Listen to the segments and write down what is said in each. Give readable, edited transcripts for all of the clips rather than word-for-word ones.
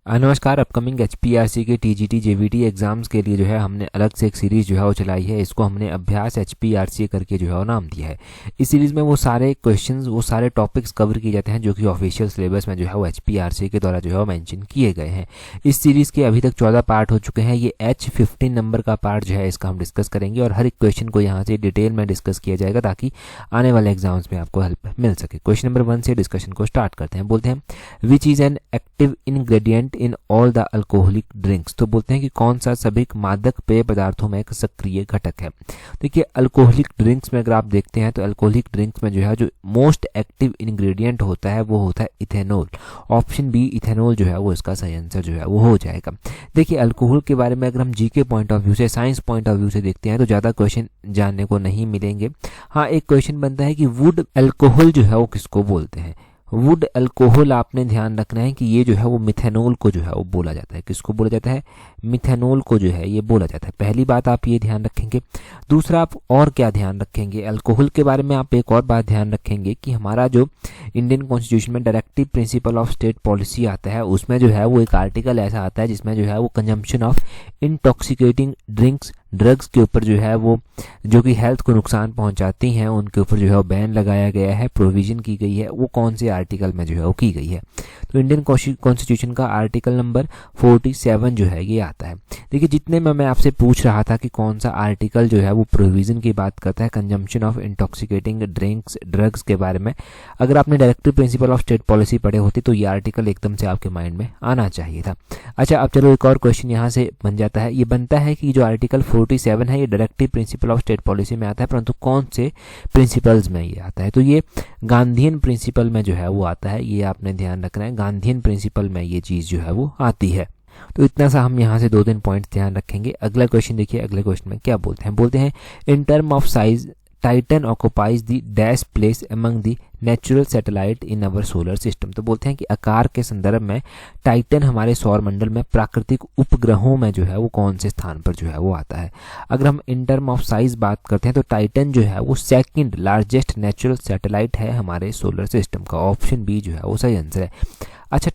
नमस्कार। अपकमिंग एचपीआरसी के TGT JVT exams के लिए जो है हमने अलग से एक सीरीज़ जो है वो चलाई है। इसको हमने अभ्यास एचपीआरसी करके जो है वो नाम दिया है। इस सीरीज़ में वो सारे क्वेश्चंस, वो सारे टॉपिक्स कवर किए जाते हैं जो कि ऑफिशियल सिलेबस में जो है वो एचपीआरसी के द्वारा जो है वो मेंशन किए गए हैं। इस सीरीज़ के अभी तक 14 पार्ट हो चुके हैं। ये H15 नंबर का पार्ट जो है इसका हम डिस्कस करेंगे और हर एक क्वेश्चन को यहाँ से डिटेल में डिस्कस किया जाएगा ताकि आने वाले एग्जाम्स में आपको हेल्प मिल सके। क्वेश्चन नंबर 1 से डिस्कशन को स्टार्ट करते हैं। बोलते हैं which is an active ingredient in all the alcoholic drinks. तो बोलते हैं कि कौन सा सभी मादक पेय पदार्थों में एक सक्रिय घटक है। देखिए, अल्कोहलिक ड्रिंक्स में अगर आप देखते हैं तो अल्कोहलिक ड्रिंक्स में जो है जो मोस्ट एक्टिव इंग्रेडिएंट होता है वो होता है इथेनॉल। ऑप्शन बी इथेनॉल जो है वो इसका सही आंसर जो है वो हो जाएगा। देखिए, अल्कोहल के बारे में अगर हम जीके पॉइंट ऑफ व्यू से, साइंस पॉइंट ऑफ व्यू से देखते हैं तो ज़्यादा क्वेश्चन जानने को नहीं मिलेंगे। हाँ, एक क्वेश्चन बनता है कि वुड अल्कोहल जो है वो किसको बोलते हैं। वुड अल्कोहल आपने ध्यान रखना है कि ये जो है वो मिथेनॉल को जो है वो बोला जाता है। किसको बोला जाता है? मिथेनॉल को जो है ये बोला जाता है। पहली बात आप ये ध्यान रखेंगे। दूसरा, आप और क्या ध्यान रखेंगे? अल्कोहल के बारे में आप एक और बात ध्यान रखेंगे कि हमारा जो इंडियन कॉन्स्टिट्यूशन में directive principle of state policy आता है उसमें जो है वो एक आर्टिकल ऐसा आता है जिसमें जो है वो कंजम्पशन ऑफ इंटॉक्सिकेटिंग ड्रग्स के ऊपर जो है वो जो कि हेल्थ को नुकसान पहुंचाती हैं उनके ऊपर जो है वो बैन लगाया गया है, प्रोविजन की गई है। वो कौन से आर्टिकल में जो है वो की गई है? तो इंडियन कॉन्स्टिट्यूशन का आर्टिकल नंबर 47 जो है ये आता है। देखिए, जितने में मैं आपसे पूछ रहा था कि कौन सा आर्टिकल जो है वो प्रोविजन की बात करता है कंजम्पशन ऑफ इंटॉक्सिकेटिंग ड्रग्स के बारे में, अगर आपने directive principle of state policy पढ़े होते तो ये आर्टिकल एकदम से आपके माइंड में आना चाहिए था। अच्छा, अब चलो एक और क्वेश्चन यहाँ से बन जाता है। ये बनता है कि जो आर्टिकल 47 है ये directive principle of state policy में आता है, परंतु कौन से प्रिंसिपल्स में ये आता है? तो ये गांधीयन प्रिंसिपल में जो है वो आता है। ये आपने ध्यान रखना है, गांधीयन प्रिंसिपल में ये चीज़ जो है वो आती है। तो इतना सा हम यहाँ से 2-3 पॉइंट्स ध्यान रखेंगे। अगला क्वेश्चन देखिए, अगले क्वेश्चन में क्या बोलते हैं in term of size Titan occupies the dash place among the natural satellite in our solar system. तो बोलते हैं कि आकार के संदर्भ में टाइटन हमारे सौर मंडल में प्राकृतिक उपग्रहों में जो है वो कौन से स्थान पर जो है वो आता है। अगर हम इन टर्म ऑफ साइज बात करते हैं तो टाइटन जो है वो सेकंड लार्जेस्ट नेचुरल सैटेलाइट है हमारे सोलर सिस्टम का। ऑप्शन बी जो है वो सही आंसर है। अच्छा,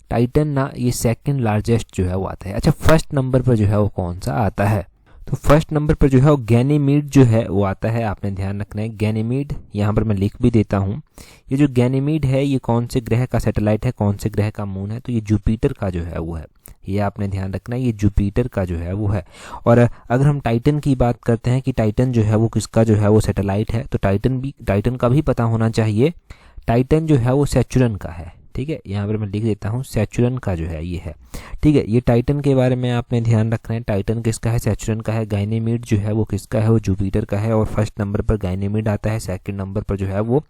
टाइटन ना ये सेकंड लार्जेस्ट जो है वो आता है। अच्छा, फर्स्ट नंबर पर जो है वो कौन सा आता है? तो फर्स्ट नंबर पर जो है वो गैनीमीड जो है वो आता है। आपने ध्यान रखना है गैनीमीड, यहाँ पर मैं लिख भी देता हूँ। ये जो गैनीमीड है ये कौन से ग्रह का सैटेलाइट है, कौन से ग्रह का मून है? तो ये जुपिटर का जो है वो है। ये आपने ध्यान रखना है, ये जुपिटर का जो है वो है। और अगर हम टाइटन की बात करते हैं कि टाइटन जो है वो किसका जो है वो सैटेलाइट है, तो टाइटन का भी पता होना चाहिए। टाइटन जो है वो सैचुरन का है। ठीक है, यहाँ पर मैं लिख देता हूँ सैचुरन का जो है ये है। ठीक है, ये टाइटन के बारे में आपने ध्यान रखना है। टाइटन किसका है? सैचुरन का है। गाइनीमीड जो है वो किसका है? वो जुपिटर का है। और फर्स्ट नंबर पर गाइनीमीड आता है, सेकंड नंबर पर जो है वो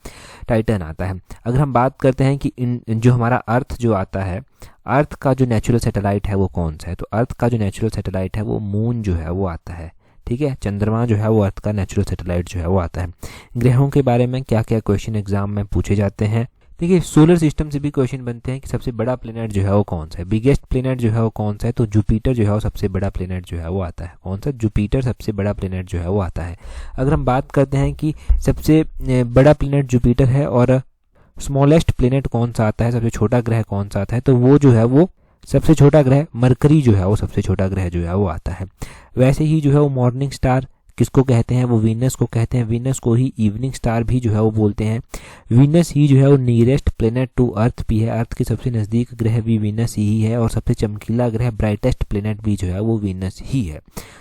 टाइटन आता है। अगर हम बात करते हैं कि जो हमारा अर्थ जो आता है, अर्थ का जो नेचुरल सैटेलाइट है वो कौन सा है? तो अर्थ का जो नेचुरल सैटेलाइट है वो मून जो है वो आता है। ठीक है, चंद्रमा जो है वो अर्थ का नेचुरल सैटेलाइट जो है वो आता है। ग्रहों के बारे में क्या क्या क्वेश्चन एग्जाम में पूछे जाते हैं? देखिए, सोलर सिस्टम से भी क्वेश्चन बनते हैं कि सबसे बड़ा प्लेनेट जो है वो कौन सा है, बिगेस्ट प्लेनेट जो है वो कौन सा है? तो जुपिटर जो है वो सबसे बड़ा प्लेनेट जो है वो आता है। कौन सा? जुपिटर सबसे बड़ा प्लेनेट जो है वो आता है। अगर हम बात करते हैं कि सबसे बड़ा प्लेनेट जुपिटर है और स्मॉलेस्ट प्लेनेट कौन सा आता है, सबसे छोटा ग्रह कौन सा आता है, तो वो जो है वो सबसे छोटा ग्रह मरकरी जो है वो सबसे छोटा ग्रह जो है वो आता है। वैसे ही जो है वो मॉर्निंग स्टार किसको कहते हैं? वो वीनस को कहते हैं। वीनस को ही इवनिंग स्टार भी जो है वो बोलते हैं। वीनस ही जो है वो नियरेस्ट प्लेनेट टू अर्थ भी है। अर्थ के सबसे नज़दीक ग्रह भी वीनस ही है और सबसे चमकीला ग्रह, ब्राइटेस्ट प्लेनेट भी जो है वो वीनस ही है।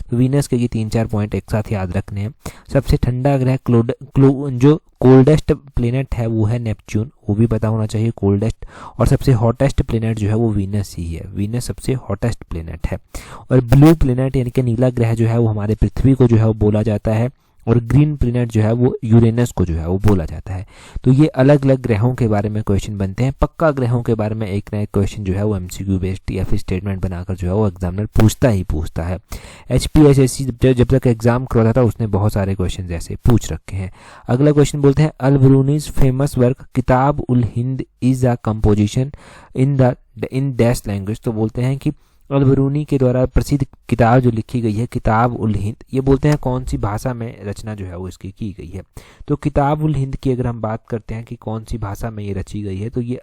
तो वीनस के ये 3-4 पॉइंट एक साथ याद रखने हैं। सबसे ठंडा ग्रह जो कोल्डेस्ट प्लेनेट है वो है नेपच्यून, वो भी पता होना चाहिए कोल्डेस्ट। और सबसे हॉटेस्ट प्लेनेट जो है वो वीनस ही है। वीनस सबसे हॉटेस्ट प्लेनेट है। और ब्लू प्लेनेट यानी कि नीला ग्रह जो है वो हमारे पृथ्वी को जो है वो बोला जाता है। और ग्रीन प्लेनेट जो है वो यूरेनस को जो है वो बोला जाता है। तो ये अलग अलग ग्रहों के बारे में क्वेश्चन बनते हैं। पक्का ग्रहों के बारे में एक ना एक क्वेश्चन जो है वो एमसीक्यू बेस्ड या फिर स्टेटमेंट बनाकर जो है वो एग्जामिनर पूछता है। एचपीएसएससी जब तक एग्जाम करवाता था उसने बहुत सारे क्वेश्चन ऐसे पूछ रखे हैं। अगला क्वेश्चन बोलते हैं अल-बरूनी's famous work Kitab ul Hind is a composition in dash language. तो बोलते हैं कि अल-बरूनी के द्वारा प्रसिद्ध किताब जो लिखी गई है किताब उल हिंद, ये बोलते हैं कौन सी भाषा में रचना जो है वो इसकी की गई है। तो किताब उल हिंद की अगर हम बात करते हैं कि कौन सी भाषा में ये रची गई है, तो ये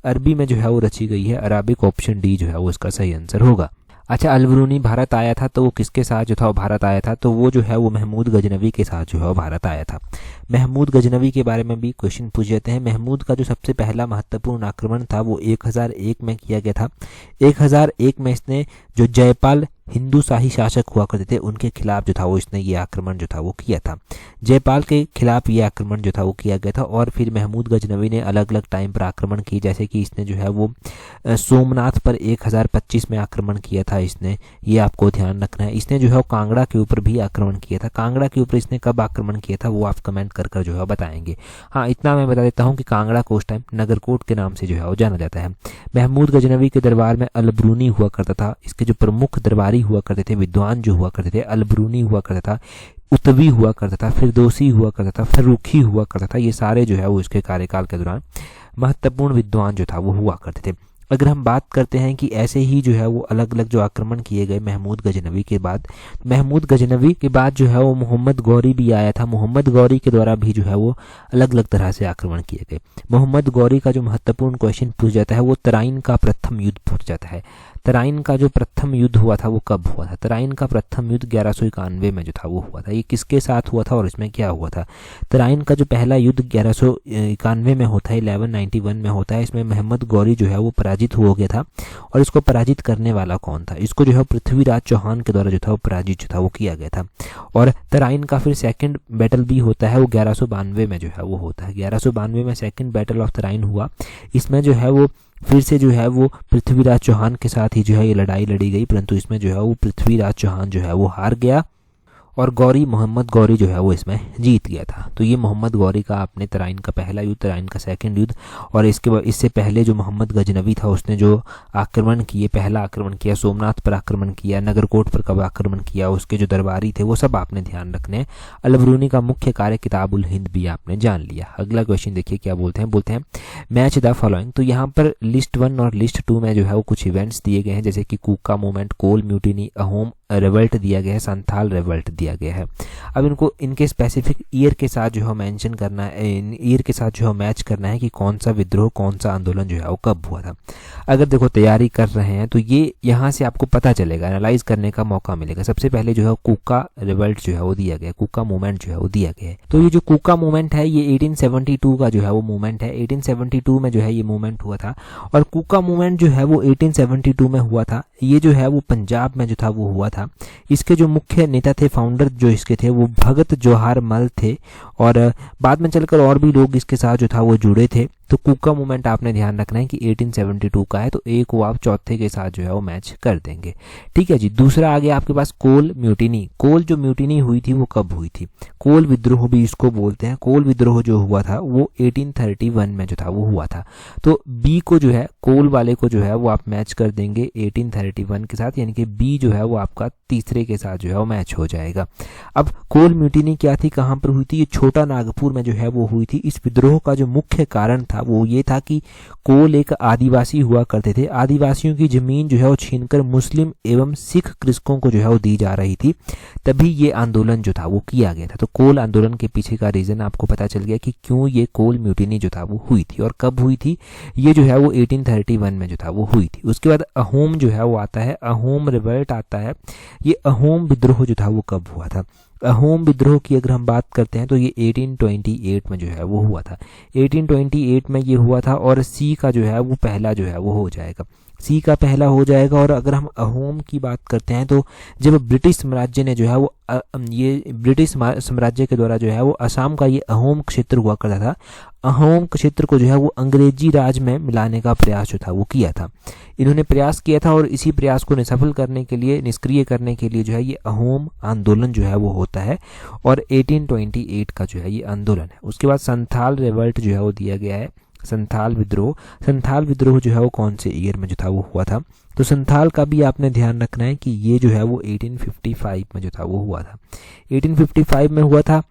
अरबी में जो है वो रची गई है। अरबिक, ऑप्शन डी जो है वो इसका सही आंसर होगा। अच्छा, अल-बरूनी भारत आया था तो वो किसके साथ जो था वो भारत आया था, तो वो जो है वो महमूद गजनवी के साथ जो है वो भारत आया था। महमूद गजनवी के बारे में भी क्वेश्चन पूछ जाते हैं। महमूद का जो सबसे पहला महत्वपूर्ण आक्रमण था वो 1001 में किया गया था। 1001 में इसने जो जयपाल हिंदू शाही शासक हुआ करते थे उनके खिलाफ जो था वो इसने ये आक्रमण जो था वो किया था। जयपाल के खिलाफ ये आक्रमण जो था वो किया गया था। और फिर महमूद गजनवी ने अलग अलग टाइम पर आक्रमण किए, जैसे कि इसने जो है वो सोमनाथ पर 1025 में आक्रमण किया था इसने, ये आपको ध्यान रखना है। इसने जो है वो कांगड़ा के ऊपर भी आक्रमण किया था। कांगड़ा के ऊपर इसने कब आक्रमण किया था वो आप कमेंट कर जो है बताएंगे। हाँ, इतना मैं बता देता हूँ कि कांगड़ा को उस टाइम नगरकोट के नाम से जो है वो जाना जाता है। महमूद गजनवी के दरबार में अल-बरूनी हुआ करता था। इसके जो प्रमुख दरबारी हुआ करते थे, विद्वान जो हुआ करते थे, अल-बरूनी हुआ करता था, उतवी हुआ करता था, फिरदौसी हुआ करता था, फर्रुखी हुआ करता था। ये सारे जो है वो इसके कार्यकाल के दौरान महत्वपूर्ण विद्वान जो था वो हुआ करते थे। अगर हम बात करते हैं कि ऐसे ही जो है वो अलग अलग जो आक्रमण किए गए महमूद गजनवी के बाद, महमूद गजनवी के बाद जो है वो मोहम्मद गौरी भी आया था। मोहम्मद गौरी के द्वारा भी जो है वो अलग अलग तरह से आक्रमण किए गए। मोहम्मद गौरी का जो महत्वपूर्ण क्वेश्चन पूछ जाता है वो तराइन का प्रथम युद्ध पूछ जाता है। तराइन का जो प्रथम युद्ध हुआ था वो कब हुआ था? तराइन का प्रथम युद्ध 1191 में जो था वो हुआ था। ये किसके साथ हुआ था और इसमें क्या हुआ था? तराइन का जो पहला युद्ध 1191 में होता है, 1191 में होता है। इसमें मोहम्मद गौरी जो है वो पराजित हो गया था। और इसको पराजित करने वाला कौन था? इसको जो है पृथ्वीराज चौहान के द्वारा जो था वो पराजित जो था वो किया गया था। और तराइन का फिर सेकंड बैटल भी होता है, वो 1192 में जो है वो होता है। 1192 में सेकंड बैटल ऑफ तराइन हुआ। इसमें जो है वो फिर से जो है वो पृथ्वीराज चौहान के साथ ही जो है ये लड़ाई लड़ी गई, परंतु इसमें जो है वो पृथ्वीराज चौहान जो है वो हार गया और मोहम्मद गौरी जो है वो इसमें जीत गया था। तो ये मोहम्मद गौरी का आपने तराइन का पहला युद्ध, तराइन का सेकंड युद्ध। और इसके बाद इससे पहले जो मोहम्मद गजनवी था उसने जो आक्रमण किए, पहला आक्रमण किया, सोमनाथ पर आक्रमण किया, नगरकोट पर कब आक्रमण किया, उसके जो दरबारी थे वो सब आपने ध्यान रखने हैं। अल-बरूनी का मुख्य कार्य किताब उल हिंद भी आपने जान लिया। अगला क्वेश्चन देखिए क्या बोलते हैं मैच द फॉलोइंग। तो यहाँ पर लिस्ट 1 और लिस्ट 2 में जो है वो कुछ इवेंट्स दिए गए हैं, जैसे कि कूका मूवमेंट, कोल म्यूटिनी, अहोम रिवल्ट दिया गया है, संथाल रिवल्ट दिया गया है। अब इनको इनके स्पेसिफिक ईयर के साथ जो है मेंशन करना है, ईयर के साथ जो है मैच करना है कि कौन सा विद्रोह, कौन सा आंदोलन जो है वो कब हुआ था। अगर देखो तैयारी कर रहे हैं तो ये यहाँ से आपको पता चलेगा, एनालाइज करने का मौका मिलेगा। सबसे पहले जो है कूका रिवल्ट जो है वो दिया गया, कूका मूवमेंट जो है वो दिया गया है। तो ये जो कूका मूवमेंट है ये 1872 का जो है वो मूवमेंट है। 1872 में जो है ये मूवमेंट हुआ था। और कूका मूवमेंट जो है वो 1872 में हुआ था। ये जो है वो पंजाब में जो था वो हुआ था। इसके जो मुख्य नेता थे, फाउंडर जो इसके थे वो भगत जोहार मल थे। और बाद में चलकर और भी लोग इसके साथ जो था वो जुड़े थे। तो कूका मूवमेंट आपने ध्यान रखना है कि 1872 का है, तो एक को आप चौथे के साथ जो है वो मैच कर देंगे। ठीक है जी। दूसरा आ गया आपके पास कोल म्यूटिनी। कोल जो म्यूटिनी हुई थी वो कब हुई थी? कोल विद्रोह भी इसको बोलते हैं। कोल विद्रोह जो हुआ था वो 1831 में जो था वो हुआ था। तो बी को जो है, कोल वाले को जो है वो आप मैच कर देंगे 1831 के साथ, यानी कि बी जो है वो आपका तीसरे के साथ जो है वो मैच हो जाएगा। अब कोल म्यूटिनी क्या थी, कहाँ पर हुई थी? ये छोटा नागपुर में जो है वो हुई थी। इस विद्रोह का जो मुख्य कारण था वो ये था कि कोल एक आदिवासी हुआ करते थे। आदिवासियों की जमीन जो है वो छीनकर मुस्लिम एवं सिख कृषकों को जो है वो दी जा रही थी। तभी ये आंदोलन जो था वो किया गया था। तो कोल आंदोलन के पीछे का रीजन आपको पता चल गया कि क्यों ये कोल म्यूटिनी जो था वो हुई थी और कब हुई थी। ये जो है वो 1831 में जो था वो हुई थी। उसके बाद अहोम जो है वो आता है, अहोम रिवल्ट आता है। ये अहोम विद्रोह जो था वो कब हुआ था? अहोम विद्रोह की अगर हम बात करते हैं तो ये 1828 में जो है वो हुआ था। 1828 में ये हुआ था। और सी का जो है वो पहला जो है वो हो जाएगा, सी का पहला हो जाएगा। और अगर हम अहोम की बात करते हैं तो जब ब्रिटिश साम्राज्य ने जो है वो ये ब्रिटिश साम्राज्य के द्वारा जो है वो असम का ये अहोम क्षेत्र हुआ करता था, अहोम क्षेत्र को जो है वो अंग्रेजी राज में मिलाने का प्रयास जो था वो किया था। इन्होंने प्रयास किया था और इसी प्रयास को निष्फल करने के लिए, निष्क्रिय करने के लिए जो है ये अहोम आंदोलन जो है वो होता है। और 1828 का जो है ये आंदोलन है। उसके बाद संथाल रिवल्ट जो है वो दिया गया है, संथाल विद्रोह। संथाल विद्रोह जो है वो कौन से ईयर में जो था वो हुआ था? तो संथाल का भी आपने ध्यान रखना है कि ये जो है वो 1855 में जो था वो हुआ था। 1855 में हुआ था।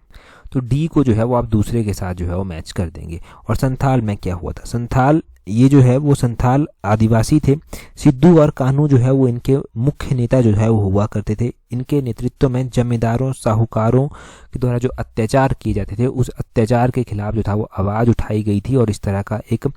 तो डी को जो है वो आप दूसरे के साथ जो है वो मैच कर देंगे। और संथाल में क्या हुआ था? संथाल ये जो है वो संथाल आदिवासी थे। सिद्धू और कान्हू जो है वो इनके मुख्य नेता जो है वो हुआ करते थे। इनके नेतृत्व में जमींदारों साहूकारों के द्वारा जो अत्याचार किए जाते थे उस अत्याचार के खिलाफ जो था वो आवाज़ उठाई गई थी और इस तरह का एक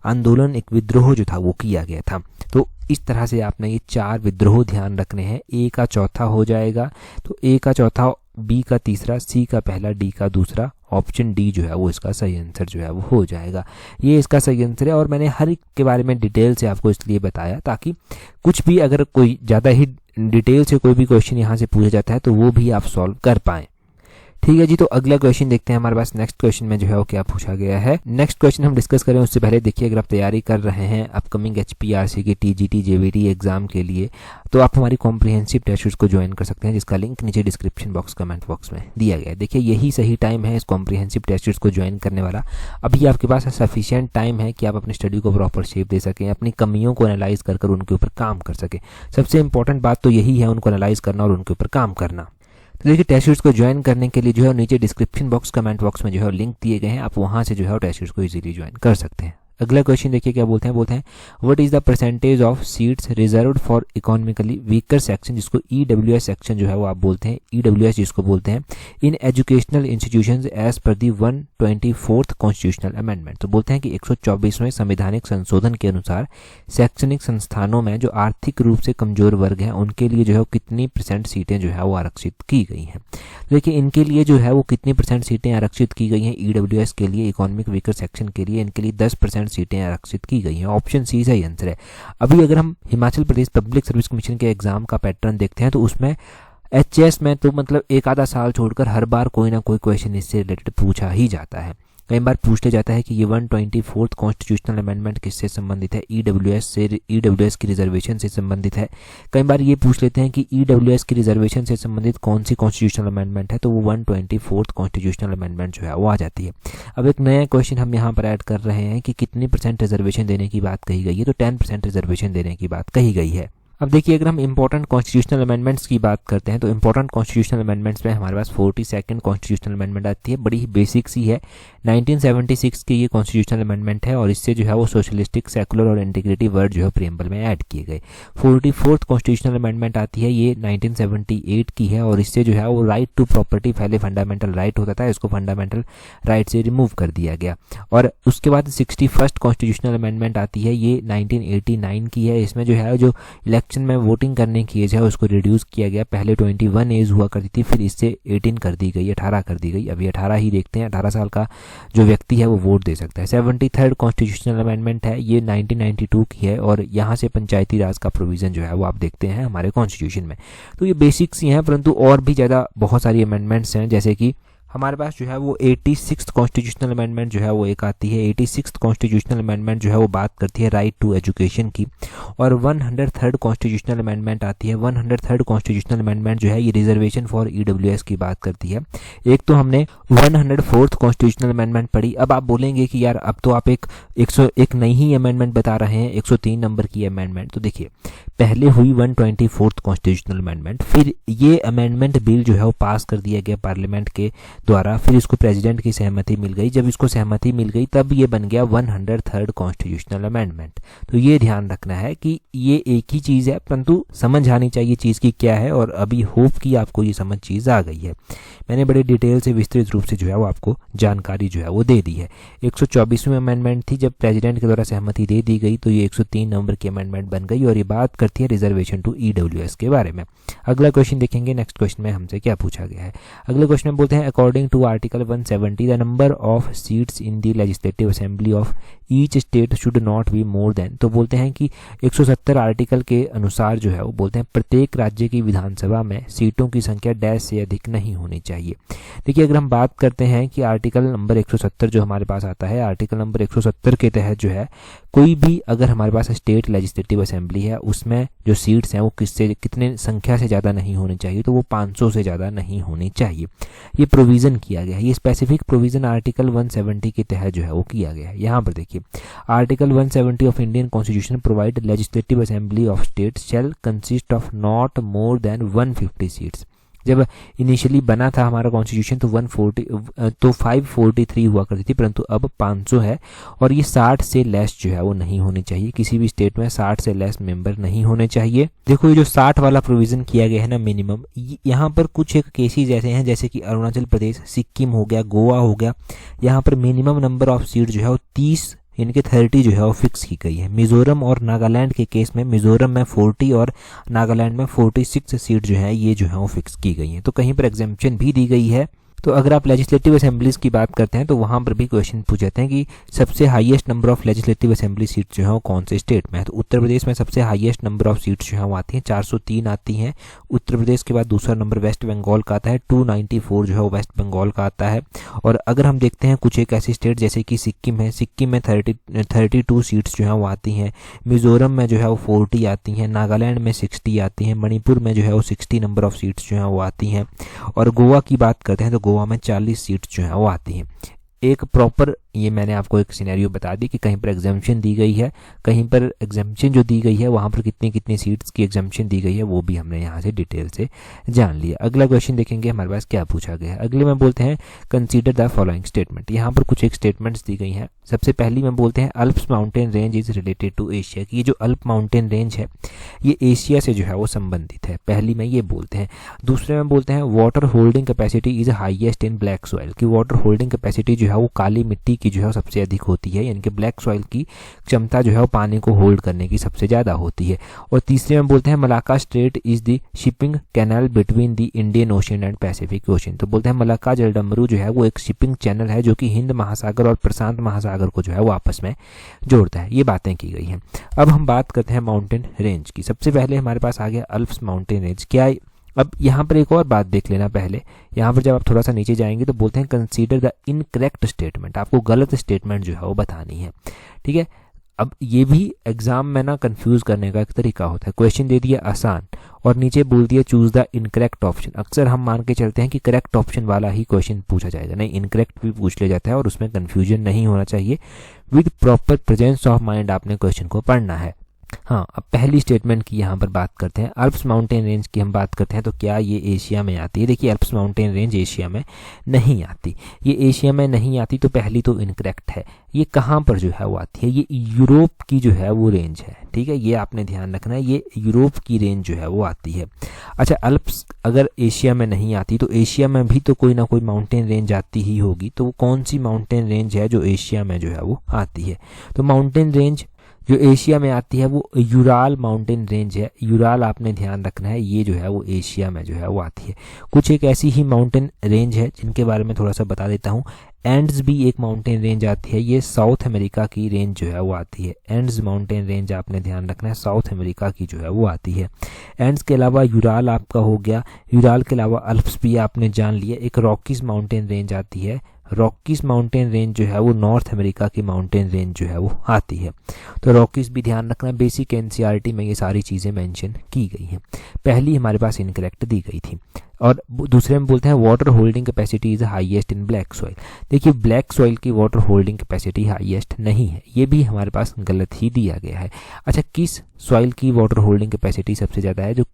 आंदोलन, एक विद्रोह जो था वो किया गया था। तो इस तरह से आपने ये 4 विद्रोह ध्यान रखने हैं। ए का चौथा हो जाएगा, तो ए का चौथा, बी का तीसरा, सी का पहला, डी का दूसरा, ऑप्शन डी जो है वो इसका सही आंसर जो है वो हो जाएगा। ये इसका सही आंसर है और मैंने हर एक के बारे में डिटेल से आपको इसलिए बताया ताकि कुछ भी अगर कोई ज़्यादा ही डिटेल से कोई भी क्वेश्चन यहाँ से पूछा जाता है तो वो भी आप सॉल्व कर पाएँ। ठीक है जी, तो अगला क्वेश्चन देखते हैं हमारे पास। नेक्स्ट क्वेश्चन में जो है वो क्या पूछा गया है। नेक्स्ट क्वेश्चन हम डिस्कस करें उससे पहले देखिए, अगर आप तैयारी कर रहे हैं अपकमिंग HPRC के TGT JVT एग्जाम के लिए तो आप हमारी कॉम्प्रिहेंसिव टेस्ट को ज्वाइन कर सकते हैं, जिसका लिंक नीचे डिस्क्रिप्शन बॉक्स, कमेंट बॉक्स में दिया गया है। देखिए यही सही टाइम है इस कॉम्प्रिहेंसिव टेस्ट को ज्वाइन करने वाला। अभी आपके पास सफिशिएंट टाइम है कि आप अपनी स्टडी को प्रॉपर शेप दे सकें, अपनी कमियों को एनालाइज कर उनके ऊपर काम कर सकें। सबसे इंपॉर्टेंट बात तो यही है, उनको एनालाइज करना और उनके ऊपर काम करना। तो देखिए टेस्ट सीरीज को ज्वाइन करने के लिए जो है नीचे डिस्क्रिप्शन बॉक्स, कमेंट बॉक्स में जो है लिंक दिए गए हैं, आप वहां से जो है टेस्ट सीरीज को इजीली ज्वाइन कर सकते हैं। अगला क्वेश्चन देखिए क्या बोलते हैं what is the percentage of seats reserved for economically weaker section, जिसको EWS सेक्शन जो है वो आप बोलते हैं, EWS जिसको बोलते हैं, in educational institutions as per the 124th constitutional amendment. तो बोलते हैं कि 124वें संवैधानिक संशोधन के अनुसार शैक्षणिक संस्थानों में जो आर्थिक रूप से कमजोर वर्ग हैं उनके लिए जो है कितनी % सीटें जो है वो आरक्षित की गई हैं। देखिए इनके लिए जो है वो कितनी % सीटें आरक्षित की गई हैं EWS के लिए, इकोनॉमिक वीकर सेक्शन के लिए, इनके लिए 10% सीटें आरक्षित की गई हैं। ऑप्शन सी सही आंसर है। अभी अगर हम Himachal Pradesh public service commission के एग्जाम का पैटर्न देखते हैं तो उसमें HS में तो मतलब एक आधा साल छोड़कर हर बार कोई ना कोई क्वेश्चन इससे रिलेटेड पूछा ही जाता है। कई बार पूछ ले जाता है कि ये 124th कॉन्स्टिट्यूशनल अमेंडमेंट किससे संबंधित है, EWS की रिजर्वेशन से संबंधित है। कई बार ये पूछ लेते हैं कि EWS की रिजर्वेशन से संबंधित कौन सी कॉन्स्टिट्यूशनल अमेंडमेंट है, तो वो 124th कॉन्स्टिट्यूशनल अमेंडमेंट जो है वो आ जाती है। अब एक नया क्वेश्चन हम यहाँ पर ऐड कर रहे हैं कि कितनी % रिजर्वेशन देने की बात कही गई है, तो 10% रिजर्वेशन देने की बात कही गई है। अब देखिए अगर हम इंपॉर्टेंट कॉन्स्टिट्यूशनल अमेंडमेंट्स की बात करते हैं तो इंपॉर्टेंट कॉन्स्टिट्यूशनल अमेंडमेंट्स में हमारे पास 42nd कॉन्स्टिट्यूशनल अमेंडमेंट आती है, बड़ी ही बेसिक सी है। 1976 की ये कॉन्स्टिट्यूशनल अमेंडमेंट है और इससे जो है वो सोशलिस्टिक, सेकुलर और इंटीग्रिटी वर्ड जो है प्रीएम्बल में ऐड किए गए। 44th कॉन्स्टिट्यूशनल अमेंडमेंट आती है, ये 1978 की है और इससे जो है वो राइट टू प्रॉपर्टी पहले फंडामेंटल राइट होता था, इसको फंडामेंटल राइट से रिमूव कर दिया गया। और उसके बाद 61st कॉन्स्टिट्यूशनल अमेंडमेंट आती है, ये 1989 की है। इसमें जो है जो इलेक्शन में वोटिंग करने की एज है उसको रिड्यूस किया गया। पहले 21 एज हुआ करती थी, फिर इससे 18 कर दी गई, 18 कर दी गई। अभी 18 ही देखते हैं, 18 साल का जो व्यक्ति है वो वोट दे सकता है। 73rd कॉन्स्टिट्यूशनल अमेंडमेंट है, ये 1992 की है और यहाँ से पंचायती राज का प्रोविजन जो है वो आप देखते हैं हमारे कॉन्स्टिट्यूशन में। तो ये बेसिक्स ही हैं, परंतु और भी ज़्यादा बहुत सारी अमेंडमेंट्स हैं, जैसे कि हमारे पास जो है वो 86th कॉन्स्टिट्यूशनल अमेंडमेंट जो है वो एक आती है। 86th कॉन्स्टिट्यूशनल अमेंडमेंट जो है वो बात करती है राइट टू एजुकेशन की। और 103rd कॉन्स्टिट्यूशनल अमेंडमेंट आती है। 103rd कॉन्स्टिट्यूशनल अमेंडमेंट जो है ये रिजर्वेशन फॉर EWS की बात करती है। एक तो हमने 104th कॉन्स्टिट्यूशनल अमेंडमेंट पढ़ी। अब आप बोलेंगे कि यार अब तो आप एक 101 नई ही अमेंडमेंट बता रहे हैं, 103 नंबर की अमेंडमेंट। तो देखिए पहले हुई 124th कॉन्स्टिट्यूशनल अमेंडमेंट, फिर ये अमेंडमेंट बिल जो है वो पास कर दिया गया पार्लियामेंट के द्वारा, फिर इसको प्रेसिडेंट की सहमति मिल गई। जब इसको सहमति मिल गई तब ये बन गया 103rd कॉन्स्टिट्यूशनल अमेंडमेंट। तो ये ध्यान रखना है कि ये एक ही चीज़ है, परंतु समझ आनी चाहिए चीज़ की क्या है। और अभी होप कि आपको ये समझ चीज़ आ गई है। मैंने बड़े डिटेल से विस्तृत रूप से जो है वो आपको जानकारी जो है वो दे दी है। 124वीं अमेंडमेंट थी, जब प्रेसिडेंट के द्वारा सहमति दे दी गई तो ये 103 नंबर की अमेंडमेंट बन गई और ये बात करती है रिजर्वेशन टू EWS के बारे में। अगला क्वेश्चन देखेंगे, नेक्स्ट क्वेश्चन में हमसे क्या पूछा गया है। अगले क्वेश्चन में बोलते हैं according to article 170 the number of seats in the legislative assembly of each state should not be more than. तो बोलते हैं कि 170 आर्टिकल के अनुसार जो है वो बोलते हैं प्रत्येक राज्य की विधानसभा में सीटों की संख्या डैश से अधिक नहीं होनी चाहिए। देखिए अगर हम बात करते हैं कि आर्टिकल नंबर 170 जो हमारे पास आता है, आर्टिकल नंबर 170 के तहत जो है कोई भी अगर हमारे पास स्टेट लेजिस्लेटिव असेंबली है उसमें जो सीट्स हैं वो कितने संख्या से ज़्यादा नहीं होनी चाहिए, तो वो 500 से ज़्यादा नहीं होनी चाहिए। ये प्रोविज़न किया गया है, ये स्पेसिफिक प्रोविज़न आर्टिकल 170 के तहत जो है वो किया गया है। यहाँ पर देखिए article 170 of Indian constitution provide legislative assembly of state shall consist of not more than 150 seats. जब इनिशियली बना था हमारा कॉन्स्टिट्यूशन तो 543 हुआ करती थी, परंतु अब 500 है। और ये 60 से लेस जो है वो नहीं होनी चाहिए, किसी भी स्टेट में 60 से लेस मेंबर नहीं होने चाहिए। देखो ये जो 60 वाला प्रोविजन किया गया है ना मिनिमम, यहाँ पर कुछ एक केसेस ऐसे हैं जैसे कि अरुणाचल प्रदेश, सिक्किम हो गया, गोवा हो गया, यहाँ पर मिनिमम नंबर ऑफ सीट जो है वो 30 इनके 30 जो है वो फिक्स की गई है। मिजोरम और नागालैंड के केस में मिजोरम में 40 और नागालैंड में 46 सीट जो है ये जो है वो फिक्स की गई हैं। तो कहीं पर एग्जेम्पशन भी दी गई है। तो अगर आप लेजिस्लेटिव असेंबलीज की बात करते हैं तो वहाँ पर भी क्वेश्चन पूछ जाते हैं कि सबसे highest number of legislative assembly seat जो है वो कौन से स्टेट में है। तो उत्तर प्रदेश में सबसे हाईएस्ट नंबर ऑफ सीट्स जो है वो आती हैं, 403 आती हैं उत्तर प्रदेश के बाद। दूसरा नंबर वेस्ट बंगाल का आता है, 294 जो है वो वेस्ट बंगाल का आता है। और अगर हम देखते हैं कुछ एक ऐसे स्टेट जैसे कि सिक्किम है, सिक्किम में 32 सीट्स जो है वो आती हैं, मिजोरम में जो है वो 40 आती हैं, नागालैंड में 60 आती हैं, मणिपुर में जो है वो 60 नंबर ऑफ सीट्स जो है वो आती हैं। और गोवा की बात करते हैं तो गोवा में 40 सीट्स जो है वो आती हैं। एक प्रॉपर ये मैंने आपको एक सिनेरियो बता दी कि कहीं पर एग्जाम्पशन दी गई है, कहीं पर एग्जाम्पशन जो दी गई है वहाँ पर कितनी कितनी सीट्स की एग्जाम्पशन दी गई है वो भी हमने यहाँ से डिटेल से जान लिया। अगला क्वेश्चन देखेंगे हमारे पास क्या पूछा गया है। अगले में बोलते हैं कंसीडर द फॉलोइंग स्टेटमेंट। यहाँ पर कुछ एक स्टेटमेंट्स दी गई हैं। सबसे पहली में बोलते हैं Alps mountain range is related to Asia, कि ये जो अल्प माउंटेन रेंज है ये एशिया से जो है वो संबंधित है, पहली में ये बोलते हैं। दूसरे में बोलते हैं water holding capacity is highest in black soil, कि वाटर होल्डिंग कैपेसिटी जो है वो काली मिट्टी की जो है सबसे अधिक होती है, यानी कि ब्लैक सॉइल की क्षमता जो है वो पानी को होल्ड करने की सबसे ज़्यादा होती है। और तीसरे में बोलते हैं Malacca strait is the shipping canal between the Indian Ocean and Pacific Ocean, तो बोलते हैं मलाक्का जलडमरू जो है वो एक शिपिंग चैनल है जो कि हिंद महासागर और प्रशांत महासागर को जो है वो आपस में जोड़ता है। ये बातें की गई हैं। अब हम बात करते हैं माउंटेन रेंज की। सबसे पहले हमारे पास आ गया अल्प्स माउंटेन रेंज। क्या अब यहाँ पर एक और बात देख लेना पहले, यहाँ पर जब आप थोड़ा सा नीचे जाएंगे तो बोलते हैं कंसीडर द इनकरेक्ट स्टेटमेंट, आपको गलत स्टेटमेंट जो है वो बतानी है। ठीक है, अब ये भी एग्जाम में ना कंफ्यूज करने का एक तरीका होता है। क्वेश्चन दे दिया आसान और नीचे बोल दिया चूज द इनकरेक्ट ऑप्शन। अक्सर हम मान के चलते हैं कि करेक्ट ऑप्शन वाला ही क्वेश्चन पूछा जाएगा, नहीं इनकरेक्ट भी पूछ लिया जाता है और उसमें कंफ्यूजन नहीं होना चाहिए। With proper presence of mind आपने क्वेश्चन को पढ़ना है। हाँ, अब पहली स्टेटमेंट की यहाँ पर बात करते हैं। अल्प्स माउंटेन रेंज की हम बात करते हैं तो क्या ये एशिया में आती है? देखिए अल्प्स माउंटेन रेंज एशिया में नहीं आती। ये एशिया में नहीं आती तो पहली तो इनकरेक्ट है। ये कहाँ पर जो है वो आती है? ये यूरोप की जो है वो रेंज है। ठीक है, ये आपने ध्यान रखना है, ये यूरोप की रेंज जो है वो आती है। अच्छा, अल्प्स अगर एशिया में नहीं आती तो एशिया में भी तो कोई ना कोई माउंटेन रेंज आती ही होगी। तो वो कौन सी माउंटेन रेंज है जो एशिया में जो है वो आती है? तो माउंटेन रेंज जो एशिया में आती है वो यूराल माउंटेन रेंज है। यूराल आपने ध्यान रखना है, ये जो है वो एशिया में जो है वो आती है। कुछ एक ऐसी ही माउंटेन रेंज है जिनके बारे में थोड़ा सा बता देता हूँ। एंड्स भी एक माउंटेन रेंज आती है, ये साउथ अमेरिका की रेंज जो है वो आती है। एंड्स माउंटेन रेंज आपने ध्यान रखना है, साउथ अमेरिका की जो है वो आती है। एंड्स के अलावा यूराल आपका हो गया, यूराल के अलावा अल्प्स भी आपने जान लिया। एक रॉकीज माउंटेन रेंज आती है, रॉकीज माउंटेन रेंज जो है वो नॉर्थ अमेरिका की माउंटेन रेंज जो है वो आती है। तो रॉकीज भी ध्यान रखना, बेसिक एनसीईआरटी में ये सारी चीज़ें मेंशन की गई हैं। पहली हमारे पास इनकरेक्ट दी गई थी। और दूसरे में बोलते हैं water holding capacity is highest in black soil. देखिए ब्लैक सॉइल की वाटर होल्डिंग कैपेसिटी हाईएस्ट नहीं है, ये भी हमारे पास गलत ही दिया गया है। अच्छा, किस सॉइल की वाटर होल्डिंग कैपेसिटी सबसे ज़्यादा है? जो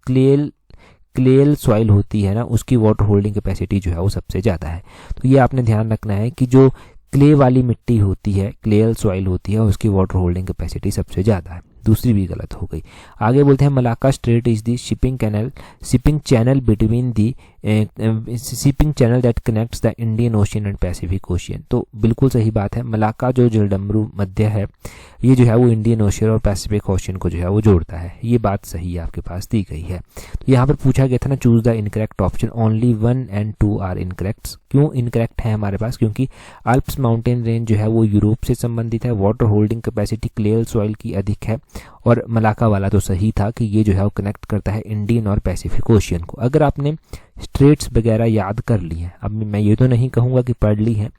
क्लेल सॉइल होती है ना, उसकी वाटर होल्डिंग कैपेसिटी जो है वो सबसे ज़्यादा है। तो ये आपने ध्यान रखना है कि जो क्ले वाली मिट्टी होती है, क्लेल सॉइल होती है, उसकी वाटर होल्डिंग कैपेसिटी सबसे ज़्यादा है। दूसरी भी गलत हो गई। आगे बोलते हैं Malacca strait is the shipping channel between the shipping channel that connects the Indian ocean and Pacific ocean. तो बिल्कुल सही बात है, मलाक्का जो जलडमरू मध्य है ये जो है वो इंडियन ओशियन और पैसिफिक ओशियन को जो है वो जोड़ता है। ये बात सही आपके पास दी गई है। तो यहाँ पर पूछा गया था ना choose the incorrect option, only 1 and 2 are incorrect. क्यों इनकरेक्ट है हमारे पास? क्योंकि अल्प्स माउंटेन रेंज जो है वो यूरोप से संबंधित है, वाटर होल्डिंग कैपेसिटी क्लेल सॉइल की अधिक है, और मलाक्का वाला तो सही था कि ये जो है वो कनेक्ट करता है इंडियन और पैसिफिक ओशियन को। अगर आपने स्ट्रेट्स वगैरह याद कर ली हैं, अब मैं ये तो नहीं कहूँगा कि पढ़ ली हैं,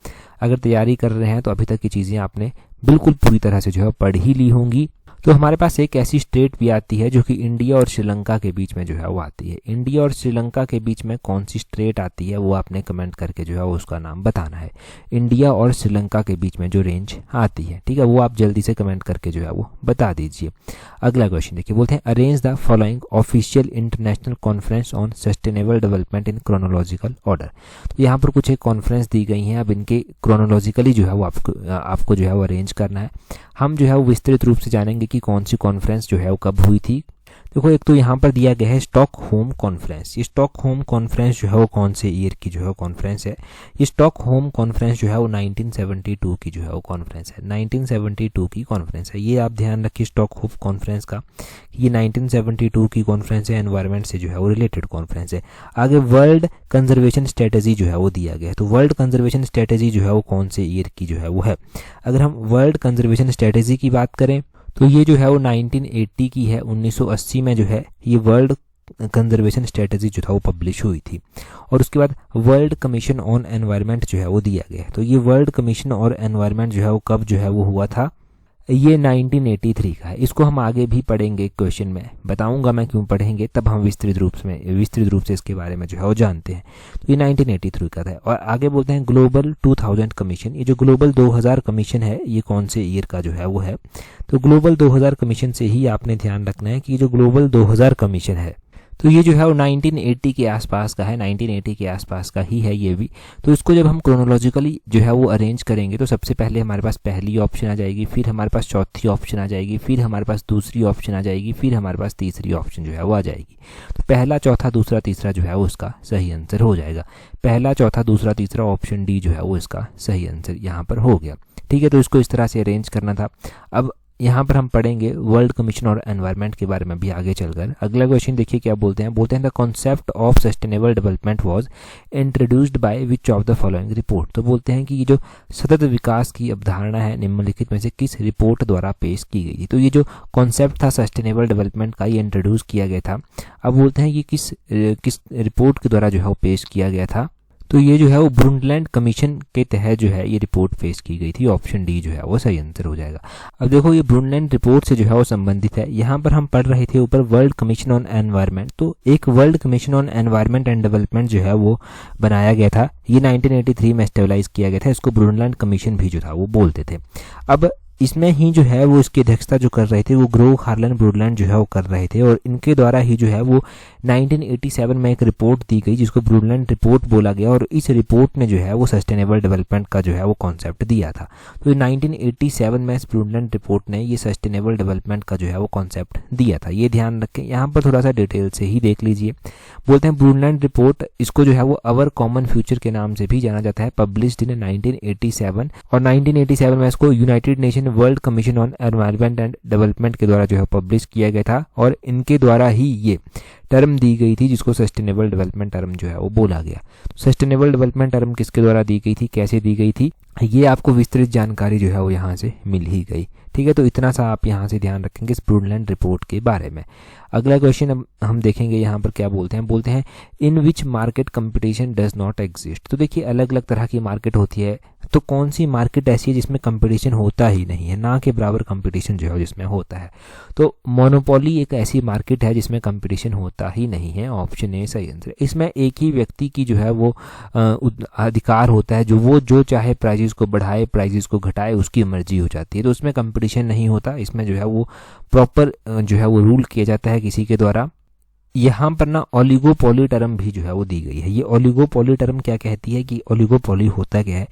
अगर तैयारी कर रहे हैं तो अभी तक की चीज़ें आपने बिल्कुल पूरी तरह से जो है पढ़ ही ली होंगी। तो हमारे पास एक ऐसी स्टेट भी आती है जो कि इंडिया और श्रीलंका के बीच में जो है वो आती है। इंडिया और श्रीलंका के बीच में कौन सी स्टेट आती है वो आपने कमेंट करके जो है वो उसका नाम बताना है। इंडिया और श्रीलंका के बीच में जो रेंज आती है, ठीक है, वो आप जल्दी से कमेंट करके जो है वो बता दीजिए। अगला क्वेश्चन देखिए, बोलते हैं arrange the following official international conference on sustainable development in chronological order. तो यहाँ पर कुछ एक कॉन्फ्रेंस दी गई हैं, अब इनके क्रोनोलॉजिकली जो है वो आपको जो है वो अरेंज करना है। हम जो है वो विस्तृत रूप से जानेंगे कि कौन सी कॉन्फ्रेंस जो है वो कब हुई थी। देखो, एक तो यहाँ पर दिया गया है स्टॉकहोम कॉन्फ्रेंस। ये स्टॉकहोम कॉन्फ्रेंस जो है वो कौन से ईयर की जो है कॉन्फ्रेंस है? ये स्टॉकहोम कॉन्फ्रेंस जो है वो 1972 की जो है वो कॉन्फ्रेंस है। 1972 की कॉन्फ्रेंस है, ये आप ध्यान रखिए स्टॉकहोम कॉन्फ्रेंस का। ये 1972 की कॉन्फ्रेंस है, एनवायरनमेंट से जो है वो रिलेटेड कॉन्फ्रेंस है। आगे वर्ल्ड कंजर्वेशन स्ट्रेटेजी जो है वो दिया गया है। तो वर्ल्ड कंजर्वेशन स्ट्रेटेजी जो है वो कौन से ईयर की जो है वो है? अगर हम वर्ल्ड कंजर्वेशन स्ट्रेटेजी की बात करें तो ये जो है वो 1980 की है। 1980 में जो है ये वर्ल्ड कंजर्वेशन स्ट्रेटेजी जो था वो पब्लिश हुई थी। और उसके बाद वर्ल्ड कमीशन ऑन एनवायरनमेंट जो है वो दिया गया है। तो ये वर्ल्ड कमीशन और एनवायरनमेंट जो है वो कब जो है वो हुआ था? ये 1983 का है। इसको हम आगे भी पढ़ेंगे, क्वेश्चन में बताऊंगा मैं क्यों पढ़ेंगे, तब हम विस्तृत रूप से इसके बारे में जो है वो जानते हैं। तो ये 1983 का था। और आगे बोलते हैं ग्लोबल 2000 कमीशन। ये जो ग्लोबल 2000 कमीशन है ये कौन से ईयर का जो है वो है? तो ग्लोबल 2000 कमीशन से ही आपने ध्यान रखना है कि जो ग्लोबल 2000 कमीशन है तो ये जो है वो 1980 के आसपास का है। 1980 के आसपास का ही है ये भी। तो इसको जब हम क्रोनोलॉजिकली जो है वो अरेंज करेंगे तो सबसे पहले हमारे पास पहली ऑप्शन आ जाएगी, फिर हमारे पास चौथी ऑप्शन आ जाएगी, फिर हमारे पास दूसरी ऑप्शन आ जाएगी, फिर हमारे पास तीसरी ऑप्शन जो है वो आ जाएगी। तो पहला, चौथा, दूसरा, तीसरा जो है वो उसका सही आंसर हो जाएगा। पहला, चौथा, दूसरा, तीसरा, ऑप्शन डी जो है वो इसका सही आंसर यहाँ पर हो गया। ठीक है, तो इसको इस तरह से अरेंज करना था। अब यहाँ पर हम पढ़ेंगे वर्ल्ड कमीशन और एनवायरनमेंट के बारे में भी आगे चलकर। अगला क्वेश्चन देखिए क्या बोलते हैं। बोलते हैं the concept of sustainable development was introduced by which of the following report. तो बोलते हैं कि ये जो सतत विकास की अवधारणा है निम्नलिखित में से किस रिपोर्ट द्वारा पेश की गई थी। तो ये जो कॉन्सेप्ट था सस्टेनेबल डेवलपमेंट का, ये इंट्रोड्यूस किया गया था। अब बोलते हैं कि किस रिपोर्ट के द्वारा जो है वो पेश किया गया था। तो ये जो है वो ब्रुंडलैंड कमीशन के तहत जो है ये रिपोर्ट पेश की गई थी। ऑप्शन डी जो है वो सही आंसर हो जाएगा। अब देखो, ये ब्रुंडलैंड रिपोर्ट से जो है वो संबंधित है। यहाँ पर हम पढ़ रहे थे ऊपर वर्ल्ड कमीशन ऑन एनवायरनमेंट। तो एक world commission on environment and development जो है वो बनाया गया था। ये 1983 में स्टेबलाइज किया गया था। इसको ब्रुंडलैंड कमीशन भी जो था वो बोलते थे। अब इसमें ही जो है वो इसकी अध्यक्षता जो कर रहे थे वो ग्रो हार्लन ब्रुंडलैंड जो है वो कर रहे थे। और इनके द्वारा ही जो है वो 1987 में एक रिपोर्ट दी गई जिसको ब्रुंडलैंड रिपोर्ट बोला गया। और इस रिपोर्ट ने जो है वो सस्टेनेबल डेवलपमेंट का जो है वो कॉन्सेप्ट दिया था। तो 1987 में इस ब्रुंडलैंड रिपोर्ट ने ये सस्टेनेबल डेवलपमेंट का जो है वो कॉन्सेप्ट दिया था। ये ध्यान रखें, यहाँ पर थोड़ा सा डिटेल से ही देख लीजिए। बोलते हैं ब्रुंडलैंड रिपोर्ट, इसको जो है वो अवर कॉमन फ्यूचर के नाम से भी जाना जाता है, पब्लिश्ड इन 1987। और 1987 में इसको United nation world commission on environment and development के द्वारा जो है पब्लिश किया गया था। और इनके द्वारा ही ये टर्म दी गई थी जिसको सस्टेनेबल डेवलपमेंट टर्म जो है वो बोला गया। सस्टेनेबल डेवलपमेंट टर्म किसके द्वारा दी गई थी, कैसे दी गई थी, ये आपको विस्तृत जानकारी जो है वो यहाँ से मिल ही गई। ठीक है, तो इतना सा आप यहाँ से ध्यान रखेंगे इस ब्रुंडलैंड रिपोर्ट के बारे में। अगला क्वेश्चन अब हम देखेंगे यहाँ पर क्या बोलते हैं। बोलते हैं in which market competition does not exist. तो देखिए, अलग अलग तरह की मार्केट होती है, तो कौन सी मार्केट ऐसी है जिसमें कंपटीशन होता ही नहीं है, ना के बराबर कंपटीशन जो है जिसमें होता है। तो मोनोपोली एक ऐसी मार्केट है जिसमें कंपटीशन होता ही नहीं है। ऑप्शन ए सही आंसर। इसमें एक ही व्यक्ति की जो है वो अधिकार होता है, जो चाहे प्राइजेस को बढ़ाए प्राइजेस को घटाए उसकी मर्जी हो जाती है। तो उसमें कंपटीशन नहीं होता। इसमें जो है वो प्रॉपर जो है वो रूल किया जाता है किसी के द्वारा। यहाँ पर ना ओलिगोपोली टर्म भी जो है वो दी गई है। ये ओलिगोपोली टर्म क्या कहती है कि ओलिगोपोली होता क्या है।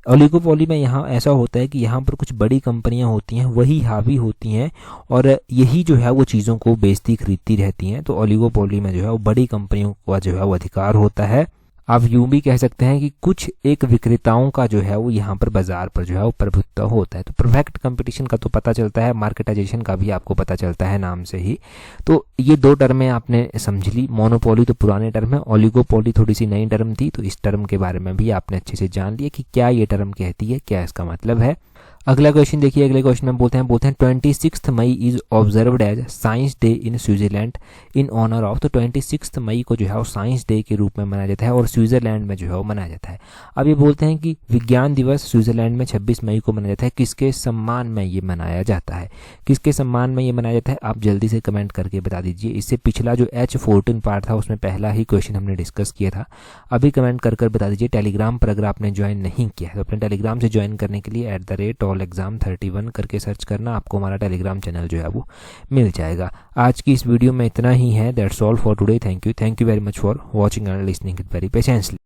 ओलिगोपोली में यहाँ ऐसा होता है कि यहाँ पर कुछ बड़ी कंपनियां होती हैं, वही हावी होती हैं और यही जो है वो चीज़ों को बेचती खरीदती रहती हैं। तो ओलिगोपोली में जो है वो बड़ी कंपनियों का जो है वो अधिकार होता है। आप यूं भी कह सकते हैं कि कुछ एक विक्रेताओं का जो है वो यहाँ पर बाजार पर जो है वो प्रभुत्व होता है। तो परफेक्ट कंपटीशन का तो पता चलता है, मार्केटाइजेशन का भी आपको पता चलता है नाम से ही। तो ये दो टर्में आपने समझ ली। मोनोपोली तो पुराने टर्म है, ओलिगोपोली थोड़ी सी नई टर्म थी। तो इस टर्म के बारे में भी आपने अच्छे से जान लिया कि क्या ये टर्म कहती है, क्या इसका मतलब है। अगला क्वेश्चन देखिए, अगले क्वेश्चन में बोलते हैं 26 May is observed as science day in Switzerland in honour of. तो 26 मई को जो है वो साइंस डे के रूप में मनाया जाता है और स्विट्जरलैंड में जो है वो मनाया जाता है। अब ये बोलते हैं कि विज्ञान दिवस स्विट्जरलैंड में 26 मई को मनाया जाता है, किसके सम्मान में ये मनाया जाता है, किसके सम्मान में ये मनाया जाता है, आप जल्दी से कमेंट करके बता दीजिए। इससे पिछला जो H14 पार्ट था उसमें पहला ही क्वेश्चन हमने डिस्कस किया था। अभी कमेंट कर बता दीजिए। टेलीग्राम पर अगर आपने ज्वाइन नहीं किया है तो अपने टेलीग्राम से ज्वाइन करने के लिए @exam31 करके सर्च करना, आपको हमारा टेलीग्राम चैनल जो है वो मिल जाएगा। आज की इस वीडियो में इतना ही है। That's all for today. Thank you very much for watching and listening it very patiently.